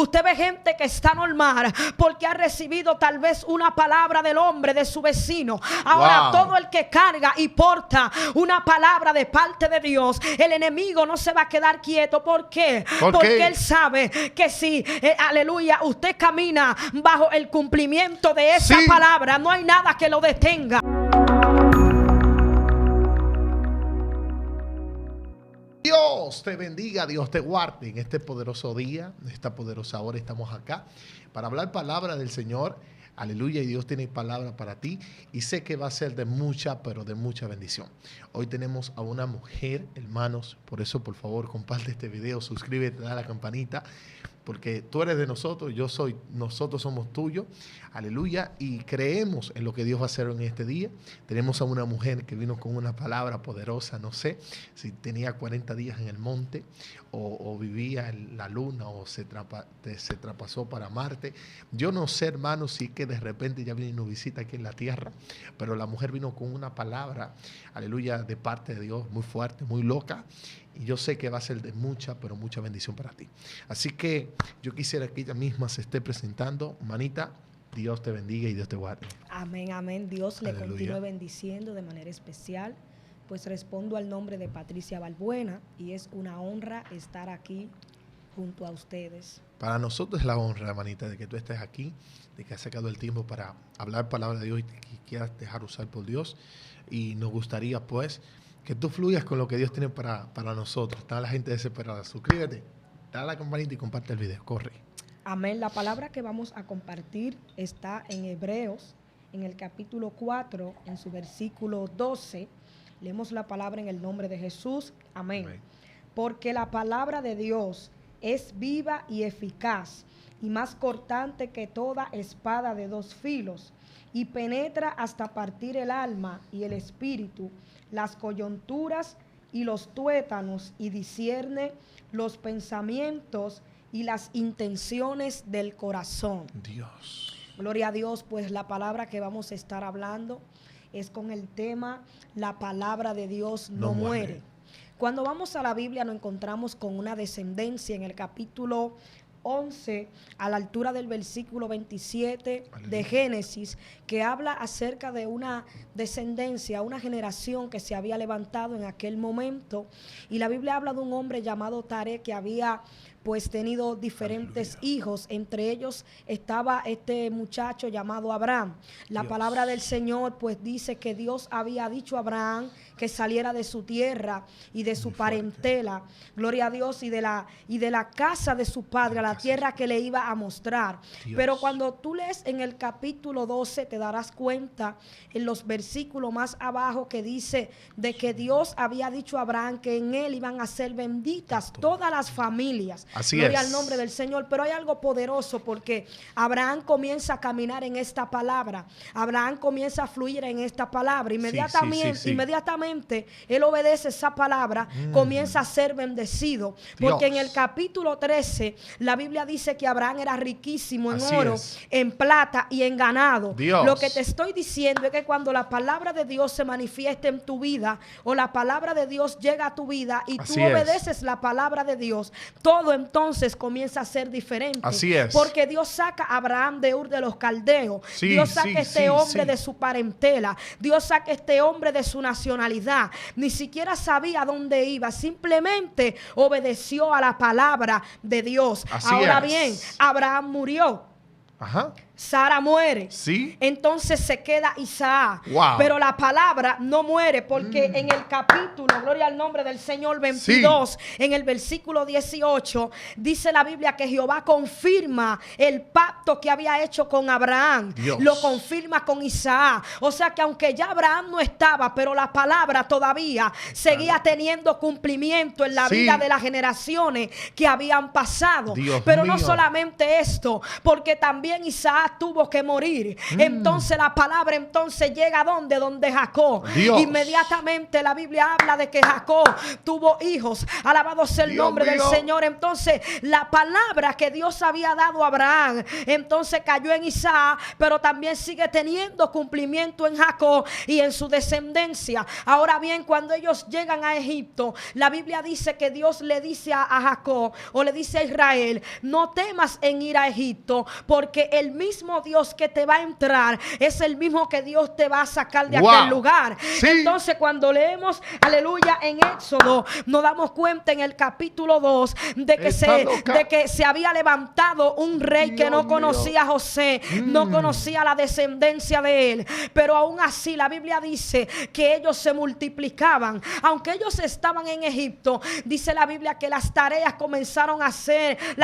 Usted ve gente que está normal porque ha recibido tal vez una palabra del hombre, de su vecino. Ahora todo el que carga y porta una palabra de parte de Dios, el enemigo no se va a quedar quieto. ¿Por qué? Porque él sabe que si, aleluya, usted camina bajo el cumplimiento de esa palabra, no hay nada que lo detenga. Dios te bendiga, Dios te guarde en este poderoso día, en esta poderosa hora. Estamos acá para hablar palabra del Señor. Aleluya, y Dios tiene palabra para ti y sé que va a ser de mucha, pero de mucha bendición. Hoy tenemos a una mujer, hermanos, por eso por favor comparte este video, suscríbete, dale a la campanita, porque tú eres de nosotros, nosotros somos tuyos. Aleluya, y creemos en lo que Dios va a hacer en este día. Tenemos a una mujer que vino con una palabra poderosa, no sé si tenía 40 días en el monte o vivía en la luna o se traspasó para Marte. Yo no sé, hermanos, si que de repente ya vino visita aquí en la tierra, pero la mujer vino con una palabra, aleluya, de parte de Dios, muy fuerte, muy loca. Y yo sé que va a ser de mucha, pero mucha bendición para ti. Así que yo quisiera que ella misma se esté presentando. Manita, Dios te bendiga y Dios te guarde. Amén, amén. Dios le continúe bendiciendo de manera especial. Pues respondo al nombre de Patricia Balbuena y es una honra estar aquí junto a ustedes. Para nosotros es la honra, manita, de que tú estés aquí, de que has sacado el tiempo para hablar palabra de Dios y que quieras dejar usar por Dios. Y nos gustaría, pues, que tú fluyas con lo que Dios tiene para nosotros. Está la gente desesperada. Suscríbete, dale a la campanita y comparte el video. Corre. Amén. La palabra que vamos a compartir está en Hebreos, en el capítulo 4, en su versículo 12. Leemos la palabra en el nombre de Jesús. Amén. Amén. Porque la palabra de Dios es viva y eficaz y más cortante que toda espada de dos filos y penetra hasta partir el alma y el espíritu, las coyunturas y los tuétanos, y discierne los pensamientos y las intenciones del corazón. Dios. Gloria a Dios, pues la palabra que vamos a estar hablando es con el tema la palabra de Dios no muere. Cuando vamos a la Biblia nos encontramos con una descendencia en el capítulo 11, a la altura del versículo 27 de Génesis, que habla acerca de una descendencia, una generación que se había levantado en aquel momento. Y la Biblia habla de un hombre llamado Taré que había pues tenido diferentes hijos. Entre ellos estaba este muchacho llamado Abraham. La palabra del Señor pues dice que Dios había dicho a Abraham que saliera de su tierra y de su parentela, gloria a Dios, y de la casa de su padre, a la tierra que le iba a mostrar. Pero cuando tú lees en el capítulo 12 te darás cuenta en los versículos más abajo que dice de que Dios había dicho a Abraham que en él iban a ser benditas todas las familias. Así gloria es. al nombre del Señor. Pero hay algo poderoso porque Abraham comienza a caminar en esta palabra. Abraham comienza a fluir en esta palabra. Inmediatamente él obedece esa palabra, comienza a ser bendecido. Porque en el capítulo 13 la Biblia dice que Abraham era riquísimo en oro, en plata y en ganado. Lo que te estoy diciendo es que cuando la palabra de Dios se manifiesta en tu vida o la palabra de Dios llega a tu vida y tú obedeces la palabra de Dios, todo entonces comienza a ser diferente. Así es. Porque Dios saca a Abraham de Ur de los Caldeos. Dios saca a este hombre de su parentela. Dios saca a este hombre de su nacionalidad. Ni siquiera sabía dónde iba. Simplemente obedeció a la palabra de Dios. Ahora bien, Abraham murió. Sara muere. Entonces se queda Isaac. Pero la palabra no muere porque en el capítulo, gloria al nombre del Señor, 22, en el versículo 18, dice la Biblia que Jehová confirma el pacto que había hecho con Abraham. Lo confirma con Isaac. O sea que aunque ya Abraham no estaba, pero la palabra todavía seguía teniendo cumplimiento en la vida de las generaciones que habían pasado. Pero no solamente esto, porque también Isaac Isaac tuvo que morir. Entonces la palabra entonces llega donde Jacob. Dios. Inmediatamente la Biblia habla de que Jacob tuvo hijos. Alabado sea el nombre del Señor. Entonces la palabra que Dios había dado a Abraham entonces cayó en Isaac, pero también sigue teniendo cumplimiento en Jacob y en su descendencia. Ahora bien, cuando ellos llegan a Egipto, la Biblia dice que Dios le dice a Jacob, o le dice a Israel: no temas en ir a Egipto, porque el mismo Dios que te va a entrar es el mismo que Dios te va a sacar de aquel lugar. Sí. Entonces cuando leemos, aleluya, en Éxodo, nos damos cuenta en el capítulo 2 de que se había levantado un rey que no conocía a José, no conocía la descendencia de él, pero aún así la Biblia dice que ellos se multiplicaban. Aunque ellos estaban en Egipto, dice la Biblia que las tareas comenzaron a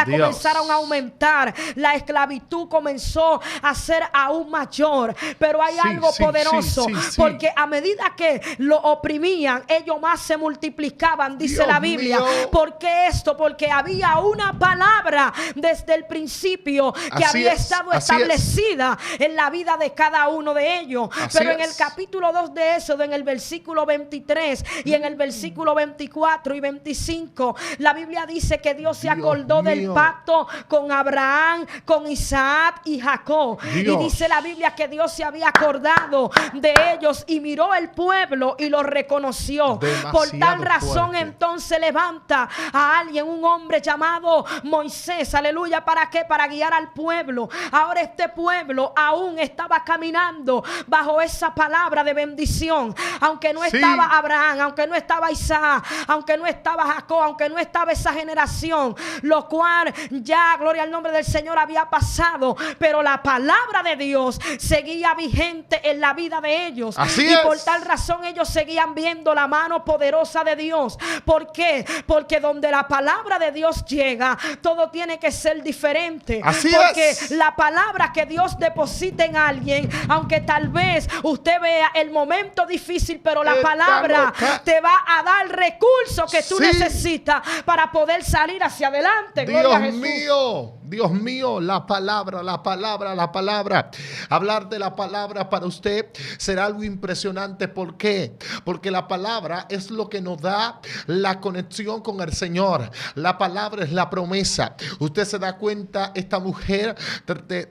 comenzaron a aumentar, la esclavitud comenzó a ser aún mayor. Pero hay algo poderoso, porque a medida que lo oprimían, ellos más se multiplicaban, dice Dios la Biblia. Mío. ¿Por qué esto? Porque había una palabra desde el principio que había estado establecida en la vida de cada uno de ellos. Pero en el capítulo 2 de Éxodo, en el versículo 23 y en el versículo 24 y 25, la Biblia dice que Dios se acordó del pacto con Abraham, con Isaac y Jacob. Y dice la Biblia que Dios se había acordado de ellos y miró el pueblo y lo reconoció. Por tal razón entonces levanta a alguien, un hombre llamado Moisés, aleluya. ¿Para qué? Para guiar al pueblo. Ahora este pueblo aún estaba caminando bajo esa palabra de bendición, aunque no estaba Abraham, aunque no estaba Isaac, aunque no estaba Jacob, aunque no estaba esa generación, lo cual ya, gloria al nombre del Señor, había pasado, pero la palabra de Dios seguía vigente en la vida de ellos. Por tal razón ellos seguían viendo la mano poderosa de Dios. ¿Por qué? Porque donde la palabra de Dios llega, todo tiene que ser diferente. Porque la palabra que Dios deposita en alguien, aunque tal vez usted vea el momento difícil, pero la palabra te va a dar recursos que tú necesitas para poder salir hacia adelante. Gloria a Jesús. Dios mío, la palabra. Hablar de la palabra para usted será algo impresionante. ¿Por qué? Porque la palabra es lo que nos da la conexión con el Señor. La palabra es la promesa. Usted se da cuenta, esta mujer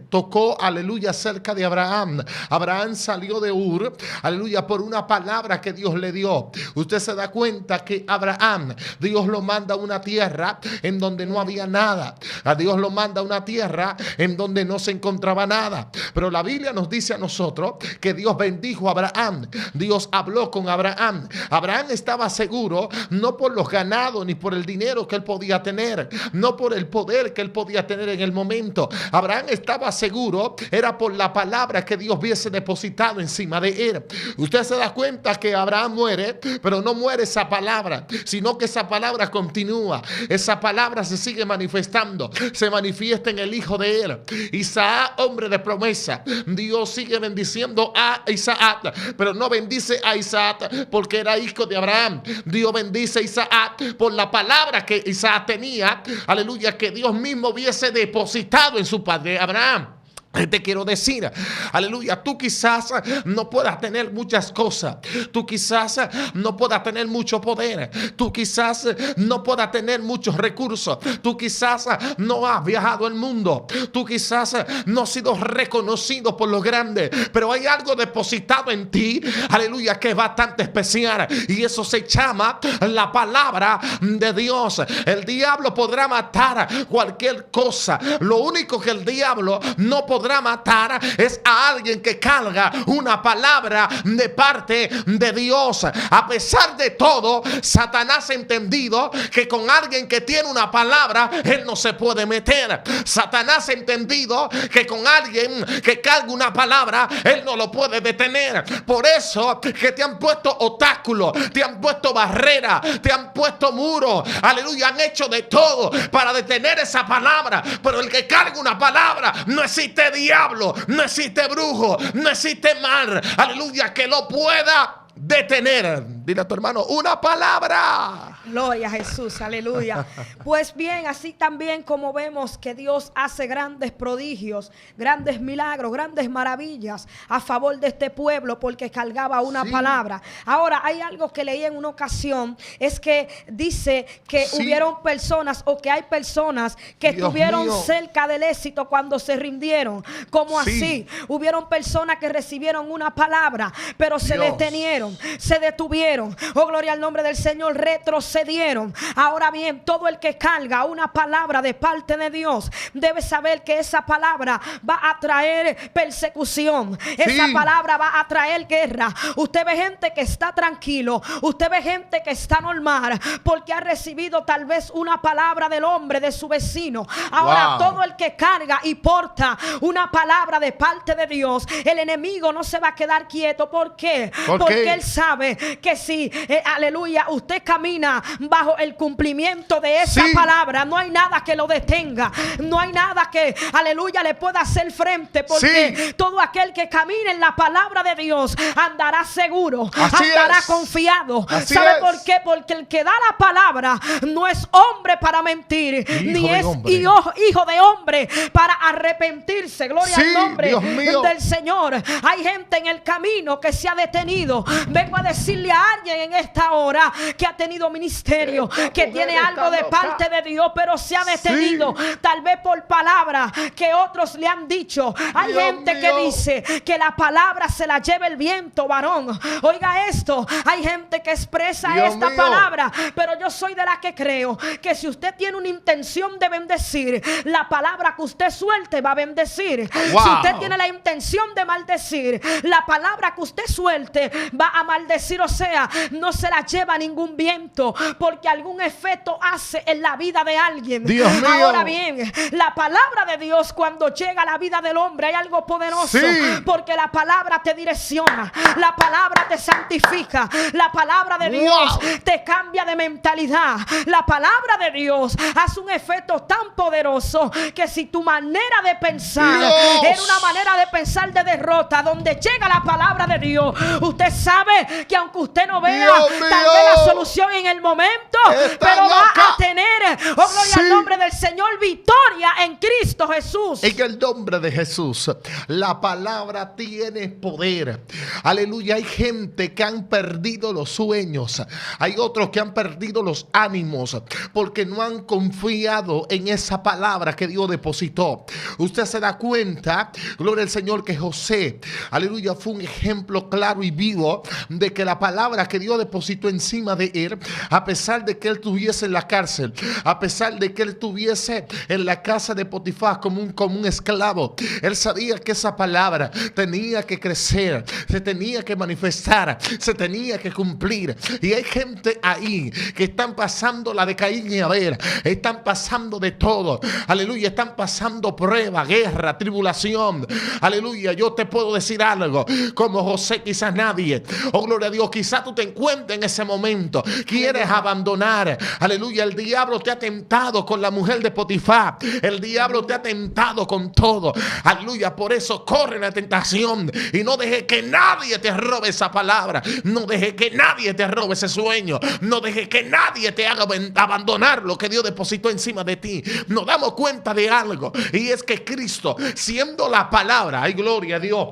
tocó, aleluya, cerca de Abraham. Abraham salió de Ur, aleluya, por una palabra que Dios le dio. Usted se da cuenta que Abraham, Dios lo manda a una tierra en donde no había nada. A Dios lo manda a una tierra en donde no se encontraba nada. Pero la Biblia nos dice a nosotros que Dios bendijo a Abraham. Dios habló con Abraham. Abraham estaba seguro, no por los ganados ni por el dinero que él podía tener, no por el poder que él podía tener en el momento. Abraham estaba seguro, era por la palabra que Dios hubiese depositado encima de él. Usted se da cuenta que Abraham muere, pero no muere esa palabra, sino que esa palabra continúa. Esa palabra se sigue manifestando, se manifiesta en el hijo de él, Isaac, hombre de promesa. Dios sigue bendiciendo a Isaac, pero no bendice a Isaac porque era hijo de Abraham. Dios bendice a Isaac por la palabra que Isaac tenía, aleluya, que Dios mismo hubiese depositado en su padre Abraham. Te quiero decir, aleluya, tú quizás no puedas tener muchas cosas, tú quizás no puedas tener mucho poder, tú quizás no puedas tener muchos recursos, tú quizás no has viajado el mundo, tú quizás no has sido reconocido por los grandes, pero hay algo depositado en ti, aleluya, que es bastante especial, y eso se llama la palabra de Dios. El diablo podrá matar cualquier cosa, lo único que el diablo no podrá matar es a alguien que carga una palabra de parte de Dios. A pesar de todo, Satanás ha entendido que con alguien que tiene una palabra, él no se puede meter. Satanás ha entendido que con alguien que carga una palabra, él no lo puede detener. Por eso que te han puesto obstáculos, te han puesto barreras, te han puesto muros, aleluya, han hecho de todo para detener esa palabra. Pero el que carga una palabra, no existe diablo, no existe brujo, no existe mal, aleluya, que lo pueda detener. Dile a tu hermano, una palabra Gloria a Jesús, aleluya. Pues bien, así también como vemos que Dios hace grandes prodigios, grandes milagros, grandes maravillas a favor de este pueblo porque cargaba una palabra. Ahora, hay algo que leí en una ocasión, es que dice que hubieron personas o que hay personas que estuvieron cerca del éxito cuando se rindieron. ¿Cómo así? Hubieron personas que recibieron una palabra, pero se detenieron, se detuvieron. Oh, gloria al nombre del Señor, retrocedieron. Ahora bien, todo el que carga una palabra de parte de Dios debe saber que esa palabra va a traer persecución. Esa palabra va a traer guerra. Usted ve gente que está tranquilo, usted ve gente que está normal porque ha recibido tal vez una palabra del hombre, de su vecino. Ahora todo el que carga y porta una palabra de parte de Dios, el enemigo no se va a quedar quieto. ¿Por qué? Porque él sabe que si, aleluya, usted camina bajo el cumplimiento de esa palabra, no hay nada que lo detenga, no hay nada que, aleluya, le pueda hacer frente, porque todo aquel que camine en la palabra de Dios andará seguro, andará confiado. ¿Sabe por qué? Porque el que da la palabra no es hombre para mentir, ni es hijo de hombre para arrepentirse. Gloria al nombre del Señor. Hay gente en el camino que se ha detenido. Vengo a decirle a alguien en esta hora que ha tenido ministerio, que tiene algo de parte de Dios, pero se ha detenido, tal vez por palabras que otros le han dicho. Hay gente que dice que la palabra se la lleva el viento, varón. Oiga esto, hay gente que expresa esta palabra, pero yo soy de la que creo que si usted tiene una intención de bendecir, la palabra que usted suelte va a bendecir. Si usted tiene la intención de maldecir, la palabra que usted suelte va a maldecir. O sea, no se la lleva ningún viento, porque algún efecto hace en la vida de alguien. Ahora bien, la palabra de Dios cuando llega a la vida del hombre hay algo poderoso, porque la palabra te direcciona, la palabra te santifica, la palabra de Dios te cambia de mentalidad. La palabra de Dios hace un efecto tan poderoso que si tu manera de pensar era una manera de pensar de derrota, donde llega la palabra de Dios, usted sabe que aunque usted no vea tal vez la solución en el momento, pero va a tener, oh gloria al nombre del Señor, victoria en Cristo Jesús. En el nombre de Jesús, la palabra tiene poder. Aleluya. Hay gente que han perdido los sueños, hay otros que han perdido los ánimos porque no han confiado en esa palabra que Dios depositó. Usted se da cuenta, gloria al Señor, que José, aleluya, fue un ejemplo claro y vivo de que la palabra que Dios depositó encima de él, a pesar de que él estuviese en la cárcel, a pesar de que él estuviese en la casa de Potifar como un esclavo, él sabía que esa palabra tenía que crecer, se tenía que manifestar, se tenía que cumplir. Y hay gente ahí que están pasando la de Caín y Abel, están pasando de todo, aleluya, están pasando prueba, guerra, tribulación, aleluya. Yo te puedo decir algo, como José, quizás nadie, oh gloria a Dios, quizás tú te encuentres en ese momento, quieres abandonar, aleluya, el diablo te ha tentado con la mujer de Potifar, el diablo te ha tentado con todo, aleluya. Por eso corre la tentación y no deje que nadie te robe esa palabra, no deje que nadie te robe ese sueño, no deje que nadie te haga abandonar lo que Dios depositó encima de ti. Nos damos cuenta de algo, y es que Cristo, siendo la palabra, ay gloria a Dios,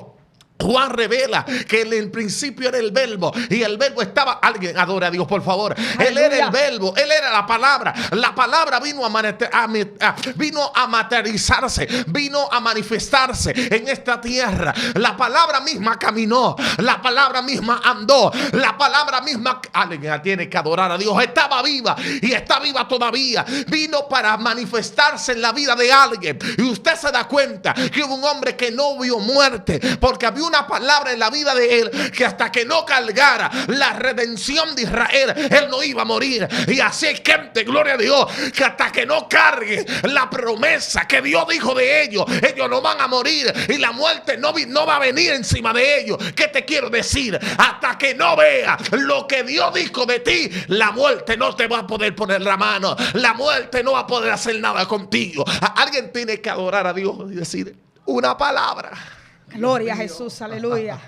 Juan revela que en el principio era el verbo, y el verbo estaba, alguien adora a Dios por favor, él era el verbo, él era la palabra vino a materializarse, vino a manifestarse en esta tierra. La palabra misma caminó, la palabra misma andó, la palabra misma, alguien tiene que adorar a Dios, estaba viva y está viva todavía, vino para manifestarse en la vida de alguien. Y usted se da cuenta que hubo un hombre que no vio muerte porque había una palabra en la vida de él, que hasta que no cargara la redención de Israel, él no iba a morir. Y así hay gente, gloria a Dios, que hasta que no cargue la promesa que Dios dijo de ellos no van a morir, y la muerte no va a venir encima de ellos. ¿Qué te quiero decir? Hasta que no vea lo que Dios dijo de ti, la muerte no te va a poder poner la mano, la muerte no va a poder hacer nada contigo. Alguien tiene que adorar a Dios y decir una palabra. Gloria a Jesús, aleluya.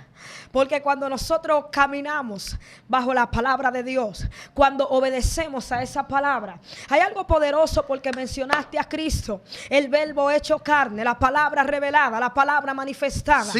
Porque cuando nosotros caminamos bajo la palabra de Dios, cuando obedecemos a esa palabra, hay algo poderoso porque mencionaste a Cristo, el verbo hecho carne, la palabra revelada, la palabra manifestada.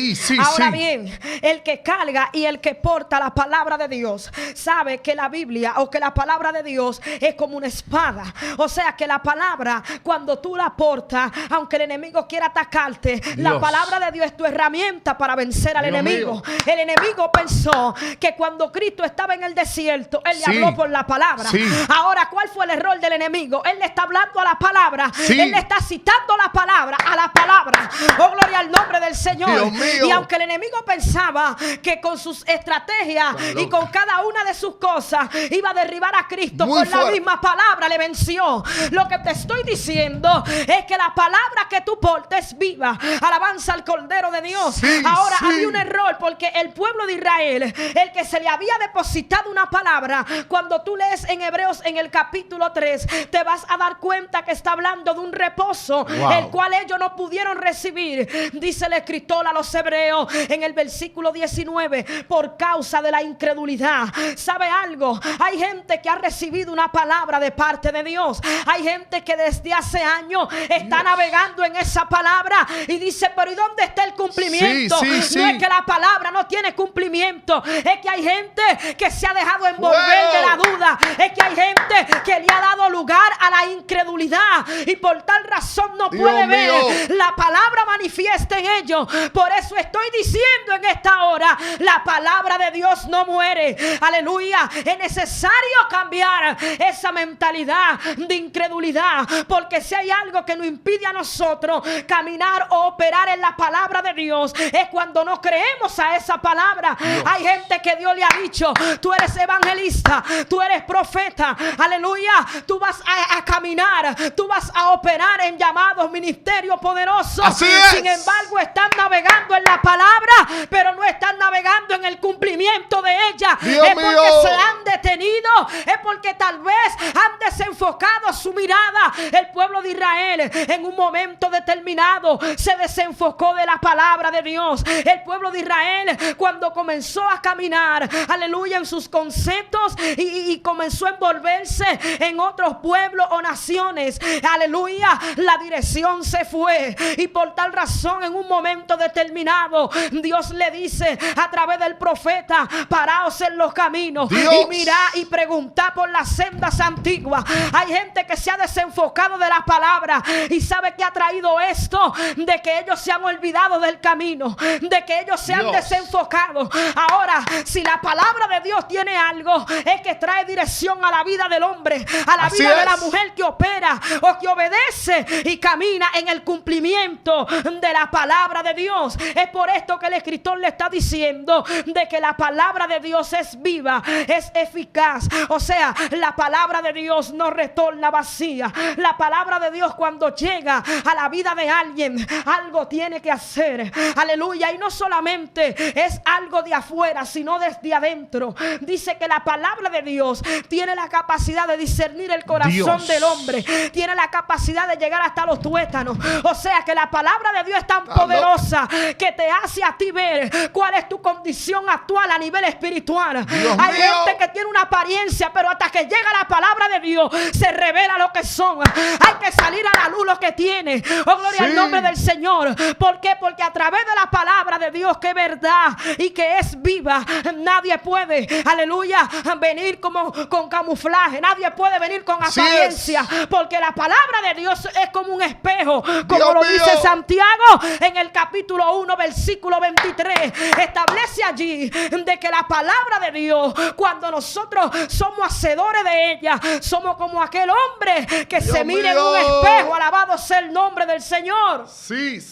Ahora bien, el que carga y el que porta la palabra de Dios sabe que la Biblia o que la palabra de Dios es como una espada. O sea que la palabra, cuando tú la portas, aunque el enemigo quiera atacarte, la palabra de Dios es tu herramienta para vencer al enemigo. El enemigo pensó que cuando Cristo estaba en el desierto, él le habló por la palabra. Ahora, ¿cuál fue el error del enemigo? Él le está hablando a la palabra. Él le está citando la palabra a la palabra. Oh, gloria al nombre del Señor. Y aunque el enemigo pensaba que con sus estrategias y con cada una de sus cosas iba a derribar a Cristo con la misma palabra, le venció. Lo que te estoy diciendo es que la palabra que tú portes viva. Alabanza al Cordero de Dios. Ahora había un error porque el pueblo de Israel, el que se le había depositado una palabra, cuando tú lees en Hebreos en el capítulo 3, te vas a dar cuenta que está hablando de un reposo, el cual ellos no pudieron recibir. Dice el escritor a los Hebreos en el versículo 19, por causa de la incredulidad. ¿Sabe algo? Hay gente que ha recibido una palabra de parte de Dios. Hay gente que desde hace años está navegando en esa palabra y dice, pero ¿y dónde está el cumplimiento? No es que la palabra no tiene cumplimiento, es que hay gente que se ha dejado envolver de la duda, es que hay gente que le ha dado lugar a la incredulidad y por tal razón no puede ver la palabra manifiesta en ellos. Por eso estoy diciendo en esta hora, la palabra de Dios no muere. Aleluya. Es necesario cambiar esa mentalidad de incredulidad, porque si hay algo que nos impide a nosotros caminar o operar en la palabra de Dios, es cuando no creemos a esa palabra. Hay gente que Dios le ha dicho, tú eres evangelista, tú eres profeta, aleluya, tú vas a caminar, tú vas a operar en llamados, ministerios poderosos. Sin embargo, están navegando en la palabra, pero no están navegando en el cumplimiento de ella. Es porque se han detenido, es porque tal vez han desenfocado su mirada. El pueblo de Israel en un momento determinado se desenfocó de la palabra de Dios. El pueblo de Israel, cuando comenzó a caminar, aleluya, en sus conceptos y comenzó a envolverse en otros pueblos o naciones, aleluya, la dirección se fue. Y por tal razón, en un momento determinado, Dios le dice a través del profeta, paraos en los caminos y mirá y preguntá por las sendas antiguas. Hay gente que se ha desenfocado de la palabra y sabe que ha traído esto, de que ellos se han olvidado del camino, de que ellos se han desenfocado. Ahora, si la palabra de Dios tiene algo, es que trae dirección a la vida del hombre, a la vida de la mujer que opera o que obedece y camina en el cumplimiento de la palabra de Dios. Es por esto que el escritor le está diciendo de que la palabra de Dios es viva, es eficaz. O sea, la palabra de Dios no retorna vacía. La palabra de Dios, cuando llega a la vida de alguien, algo tiene que hacer. Aleluya. Y no solamente es algo de afuera, sino desde adentro. Dice que la palabra de Dios tiene la capacidad de discernir el corazón del hombre. Tiene la capacidad de llegar hasta los tuétanos. O sea que la palabra de Dios es tan poderosa que te hace a ti ver cuál es tu condición actual a nivel espiritual. Hay gente que tiene una apariencia, pero hasta que llega la palabra de Dios se revela lo que son. Hay que salir a la luz lo que tiene. Oh, gloria al nombre del Señor. ¿Por qué? Porque a través de la palabra de Dios, que es verdad y que es viva, nadie puede, aleluya, venir como con camuflaje. Nadie puede venir con apariencia, porque la palabra de Dios es como un espejo, como lo dice Santiago en el capítulo 1 versículo 23. Establece allí de que la palabra de Dios, cuando nosotros somos hacedores de ella, somos como aquel hombre que se mira en un espejo. Alabado sea el nombre del Señor. Sí.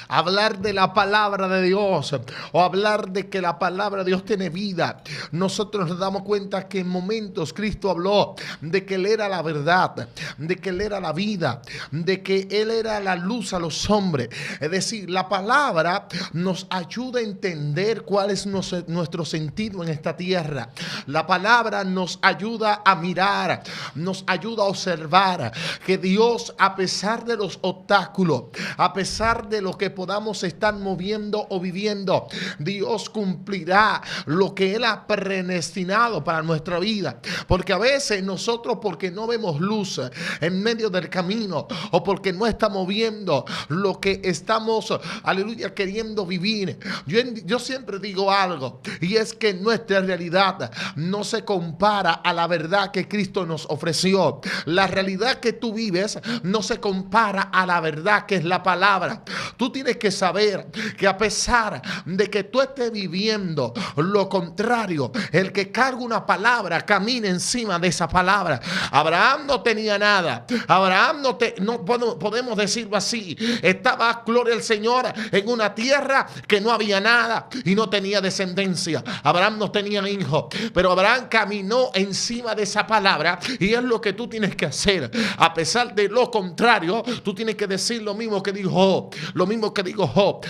Hablar de la palabra de Dios, o hablar de que la palabra de Dios tiene vida. Nosotros nos damos cuenta que en momentos Cristo habló de que Él era la verdad, de que Él era la vida, de que Él era la luz a los hombres. Es decir, la palabra nos ayuda a entender cuál es nuestro sentido en esta tierra. La palabra nos ayuda a mirar, nos ayuda a observar que Dios, a pesar de los obstáculos, a pesar de lo que podamos estar moviendo estamos viviendo, Dios cumplirá lo que Él ha predestinado para nuestra vida. Porque a veces nosotros, porque no vemos luz en medio del camino, o porque no estamos viendo lo que estamos, aleluya, queriendo vivir. Yo siempre digo algo, y es que nuestra realidad no se compara a la verdad que Cristo nos ofreció. La realidad que tú vives no se compara a la verdad que es la palabra. Tú tienes que saber que a pesar de que tú estés viviendo lo contrario, el que carga una palabra camina encima de esa palabra. Abraham no tenía nada. Abraham no podemos decirlo así. Estaba, gloria al Señor, en una tierra que no había nada y no tenía descendencia. Abraham no tenía hijos, pero Abraham caminó encima de esa palabra, y es lo que tú tienes que hacer. A pesar de lo contrario, tú tienes que decir lo mismo que dijo Job, lo mismo que dijo Job.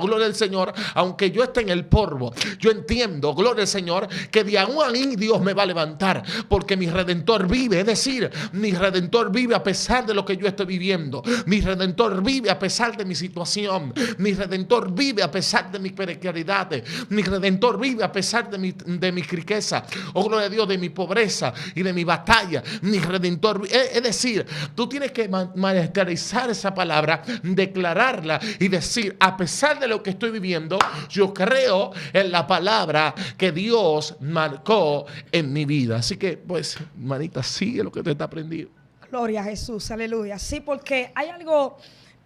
Gloria al Señor, aunque yo esté en el polvo, yo entiendo, gloria al Señor, que de aún ahí Dios me va a levantar, porque mi Redentor vive. Es decir, mi Redentor vive a pesar de lo que yo estoy viviendo. Mi Redentor vive a pesar de mi situación. Mi Redentor vive a pesar de mis precariedades. Mi Redentor vive a pesar de mi riqueza. Oh, gloria a Dios, de mi pobreza y de mi batalla. Mi Redentor, es decir, tú tienes que materializar esa palabra, declararla y decir, a pesar de lo que estoy viviendo, yo creo en la palabra que Dios marcó en mi vida. Así que, pues, manita, sigue lo que te está aprendiendo. Gloria a Jesús, aleluya. Sí, porque hay algo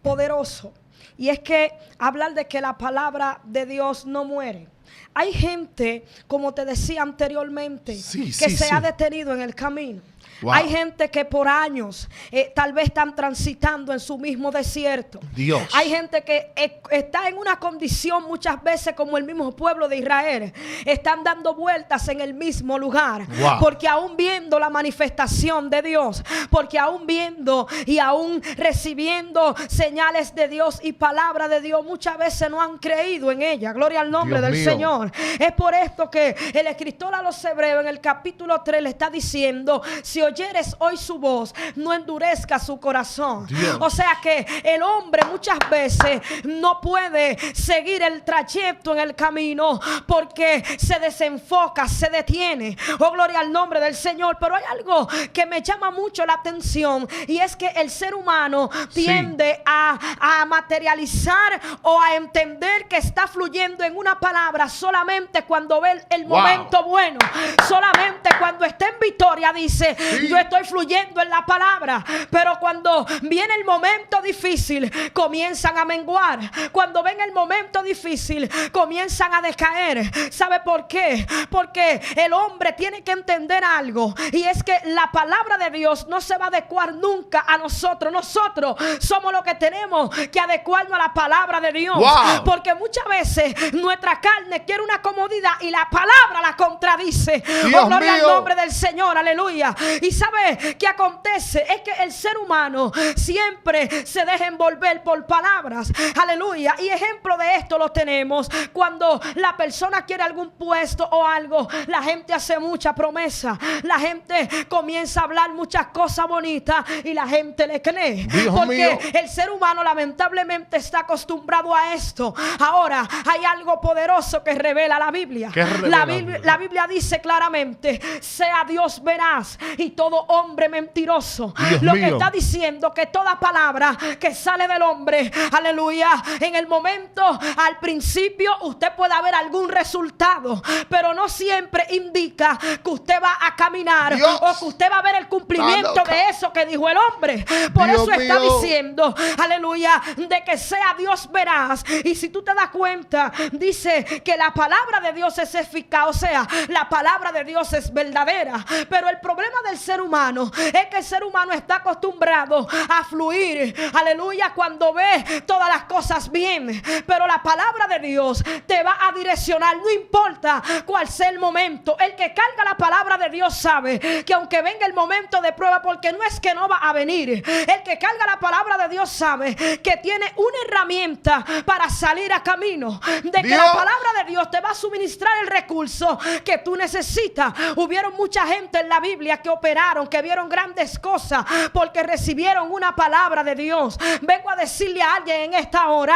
poderoso, y es que hablar de que la palabra de Dios no muere. Hay gente, como te decía anteriormente, que se ha detenido en el camino. Wow. Hay gente que por años tal vez están transitando en su mismo desierto. Dios. Hay gente que está en una condición muchas veces como el mismo pueblo de Israel. Están dando vueltas en el mismo lugar. Wow. Porque aún viendo la manifestación de Dios, porque aún viendo y aún recibiendo señales de Dios y palabra de Dios, muchas veces no han creído en ella. Gloria al nombre del Señor. Es por esto que el escritor a los Hebreos en el capítulo 3 le está diciendo: si oyeres hoy su voz, no endurezca su corazón. Dios. O sea que el hombre muchas veces no puede seguir el trayecto en el camino porque se desenfoca, se detiene. Oh, gloria al nombre del Señor. Pero hay algo que me llama mucho la atención, y es que el ser humano tiende a materializar o a entender que está fluyendo en una palabra solamente cuando ve el momento bueno. Solamente cuando está en victoria dice: yo estoy fluyendo en la palabra. Pero cuando viene el momento difícil, comienzan a menguar. Cuando ven el momento difícil, comienzan a decaer. ¿Sabe por qué? Porque el hombre tiene que entender algo, y es que la palabra de Dios no se va a adecuar nunca a nosotros. Nosotros somos los que tenemos que adecuarnos a la palabra de Dios. Porque muchas veces nuestra carne quiere una comodidad y la palabra la contradice. Oh, gloria al nombre del Señor, aleluya. Y ¿sabe qué acontece? Es que el ser humano siempre se deja envolver por palabras. Aleluya. Y ejemplo de esto lo tenemos cuando la persona quiere algún puesto o algo. La gente hace mucha promesa. La gente comienza a hablar muchas cosas bonitas y la gente le cree. Porque el ser humano lamentablemente está acostumbrado a esto. Ahora hay algo poderoso que revela la Biblia. La Biblia dice claramente: sea Dios veraz y todo hombre mentiroso. Lo que está diciendo que toda palabra que sale del hombre, aleluya, en el momento, al principio usted puede ver algún resultado, pero no siempre indica que usted va a caminar o que usted va a ver el cumplimiento de eso que dijo el hombre. Por eso está diciendo, aleluya, de que sea Dios veraz. Y si tú te das cuenta, dice que la palabra de Dios es eficaz, o sea, la palabra de Dios es verdadera. Pero el problema del ser humano es que el ser humano está acostumbrado a fluir, aleluya, cuando ve todas las cosas bien. Pero la palabra de Dios te va a direccionar, no importa cuál sea el momento. El que carga la palabra de Dios sabe que aunque venga el momento de prueba, porque no es que no va a venir, el que carga la palabra de Dios sabe que tiene una herramienta para salir a camino, de que la palabra de de Dios te va a suministrar el recurso que tú necesitas. Hubieron mucha gente en la Biblia que operaron, que vieron grandes cosas porque recibieron una palabra de Dios. Vengo a decirle a alguien en esta hora,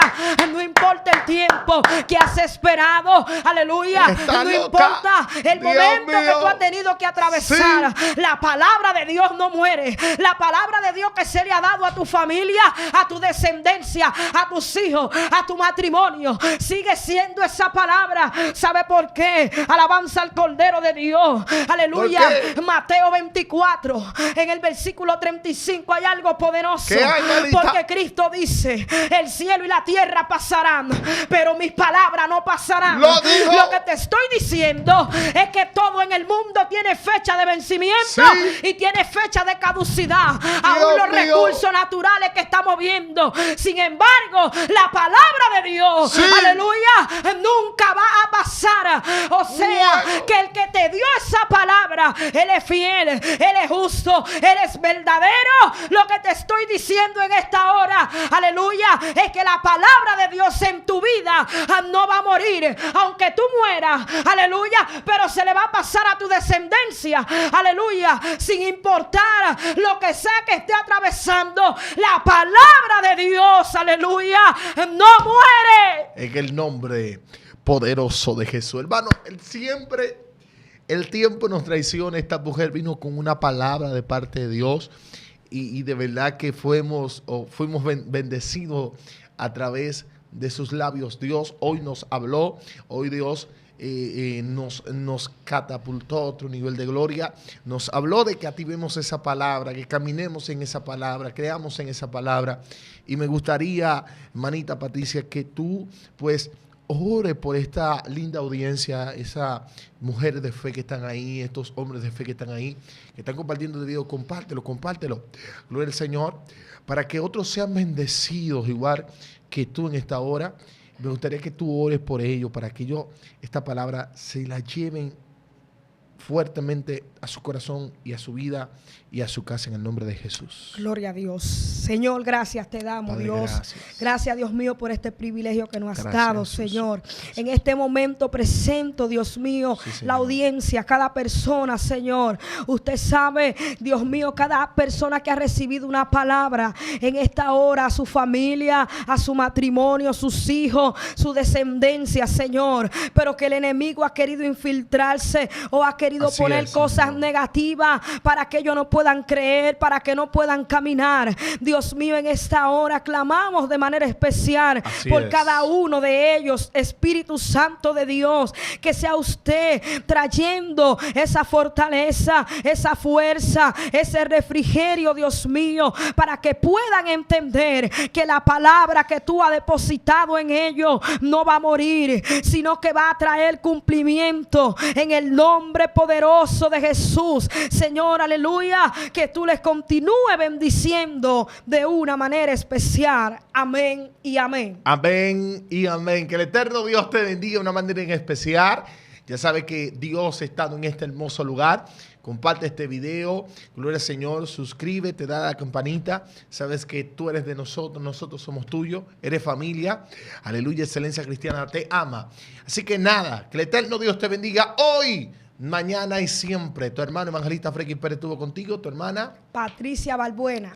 no importa el tiempo que has esperado, aleluya, no importa el momento que tú has tenido que atravesar, la palabra de Dios no muere. La palabra de Dios que se le ha dado a tu familia, a tu descendencia, a tus hijos, a tu matrimonio, sigue siendo esa palabra. ¿Sabe por qué? Alabanza al Cordero de Dios, aleluya. Mateo 24, en el versículo 35 hay algo poderoso, porque Cristo dice: el cielo y la tierra pasarán, pero mis palabras no pasarán. Lo que te estoy diciendo es que todo en el mundo tiene fecha de vencimiento y tiene fecha de caducidad. Aún los recursos naturales que estamos viendo, sin embargo, la palabra de Dios, aleluya, nunca va a pasar. O sea, que el que te dio esa palabra, Él es fiel, Él es justo, Él es verdadero. Lo que te estoy diciendo en esta hora, aleluya, es que la palabra de Dios en tu vida no va a morir, aunque tú mueras, aleluya, pero se le va a pasar a tu descendencia, aleluya, sin importar lo que sea que esté atravesando. La palabra de Dios, aleluya, no muere. En el nombre poderoso de Jesús, hermano, el tiempo nos traiciona. Esta mujer vino con una palabra de parte de Dios y de verdad que fuimos bendecidos a través de sus labios. Dios hoy nos habló, hoy Dios nos catapultó a otro nivel de gloria. Nos habló de que activemos esa palabra, que caminemos en esa palabra, creamos en esa palabra. Y me gustaría, hermanita Patricia, que tú pues ore por esta linda audiencia, esas mujeres de fe que están ahí, estos hombres de fe que están ahí, que están compartiendo el video. Compártelo. Gloria al Señor, para que otros sean bendecidos igual que tú en esta hora. Me gustaría que tú ores por ellos, para que ellos esta palabra se la lleven fuertemente a su corazón y a su vida y a su casa, en el nombre de Jesús. Gloria a Dios. Señor, gracias te damos, Padre, Dios. Gracias, Dios mío, por este privilegio que nos has dado, Jesús. Señor. En este momento presento, Dios mío, la audiencia, cada persona, Señor. Usted sabe, Dios mío, cada persona que ha recibido una palabra en esta hora, a su familia, a su matrimonio, sus hijos, su descendencia, Señor. Pero que el enemigo ha querido infiltrarse o ha querido poner cosas negativas para que ellos no puedan creer, para que no puedan caminar. Dios mío, en esta hora clamamos de manera especial por cada uno de ellos. Espíritu Santo de Dios, que sea usted trayendo esa fortaleza, esa fuerza, ese refrigerio, Dios mío, para que puedan entender que la palabra que tú has depositado en ellos no va a morir, sino que va a traer cumplimiento en el nombre poderoso de Jesús. Señor, aleluya, que tú les continúes bendiciendo de una manera especial. Amén y amén. Amén y amén. Que el eterno Dios te bendiga de una manera en especial. Ya sabes que Dios ha estado en este hermoso lugar. Comparte este video. Gloria al Señor. Suscríbete, da la campanita. Sabes que tú eres de nosotros, nosotros somos tuyos. Eres familia. Aleluya, Excelencia Cristiana te ama. Así que nada, que el eterno Dios te bendiga hoy, mañana y siempre. Tu hermano evangelista Freddy Pérez estuvo contigo. Tu hermana Patricia Balbuena.